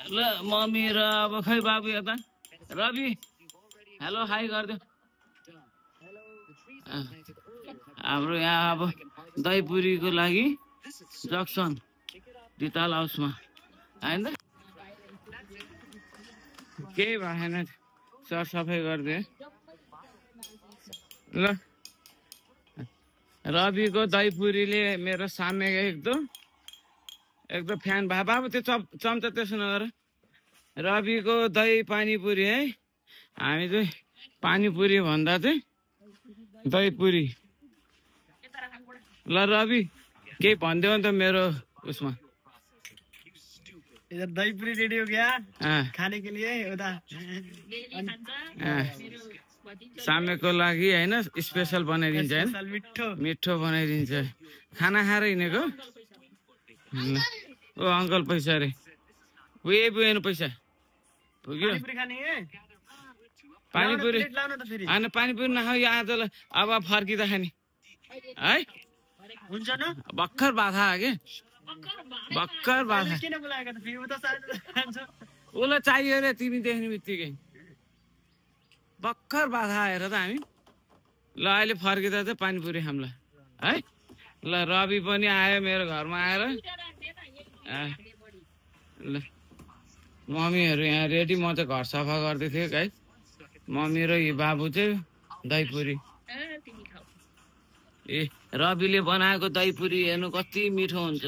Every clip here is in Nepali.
ल मम्मी र अब खै बाबु यता रवि हेलो हाई गरिदियो हाम्रो यहाँ अब दही पुरीको लागि जक्सन दिताल हाउसमा होइन केही भएन सरसफाइ गरिदिए ल रविको दही पुरीले मेरो सामे एकदम फ्यान भए बाबु त्यो चम्चा त्यसो नगर रविको दही पानीपुरी है हामी चाहिँ पानीपुरी भन्दा चाहिँ दही पुरी ल रवि केही भनिदेऊ नि त मेरो उसमा इधर दही पूरी रेडी हो गया खाने के लिए सामेको लागि होइन स्पेसल बनाइदिन्छ होइन मिठो बनाइदिन्छ खाना खाएर हिँडेको ओ अंकल पैसा अरे उयो पुगेन पैसा पुग्यो पानीपुरी होइन पानीपुरी नखाऊ यो आज अब फर्किँदा खाने है हुन्छ न भर्खर बाधा के भर्खर बाधा उसलाई चाहियो अरे तिमी देख्ने बित्तिकै भर्खर बाधा आएर त हामी ल अहिले फर्किँदा चाहिँ पानीपुरी खामला है ल रवि पनि आयो मेरो घरमा आएर ल मम्मीहरू यहाँ रेडी म चाहिँ घर सफा गर्दै थिएँ गाइस मम्मी र यो बाबु चाहिँ दही पुरी ए रविले बनाएको दही पुरी हेर्नु कति मिठो हुन्छ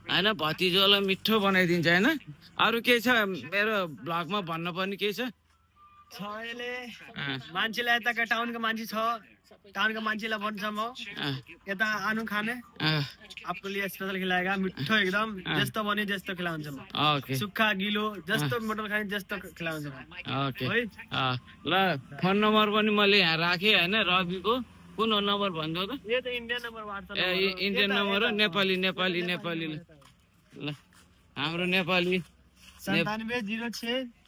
होइन भतिजोलाई मिठो बनाइदिन्छ होइन अरू केही छ मेरो ब्लगमा भन्नुपर्ने केही छ मान्छेलाई यताका टाउनको मान्छे छ टाउनको मान्छेलाई भन्छ म यता आनु खाने आपको लिए स्पेशल खिलाएगा मिठो एकदम जस्तो बने जस्तो खिलाउँछ म सुक्खा गिलो जस्तो मटन खाने जस्तो खिलाउँछ म ओके ल फोन नम्बर पनि मैले यहाँ राखेँ होइन रविको कुन हो नम्बर भनिदेऊ त यो त Indian number WhatsApp Indian number हो नेपाली ल हाम्रो नेपाली 9706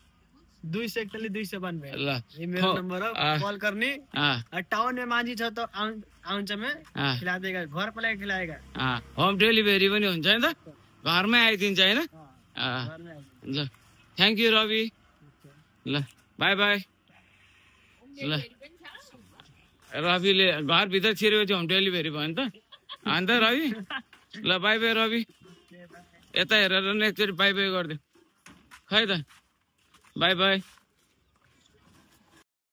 241 292 ल ये मेरा नंबर है कॉल करनी टाउन में मान्छे छ त आउँछ मैं खिला देगा घर पर ल्याएर खिलाएगा होम डेलिभरी पनि हुन्छ नि त घरमै आइदिन्छ हैन ल थ्यांक यू रवि ल बाई बाई ल रविले घरभित्र छिरेपछि होम डेलिभरी भयो नि त अन्त रवि ल बाई बाई रवि यता हेरेर एकचोटि बाई बाई गरिदियो खै त बाई बाई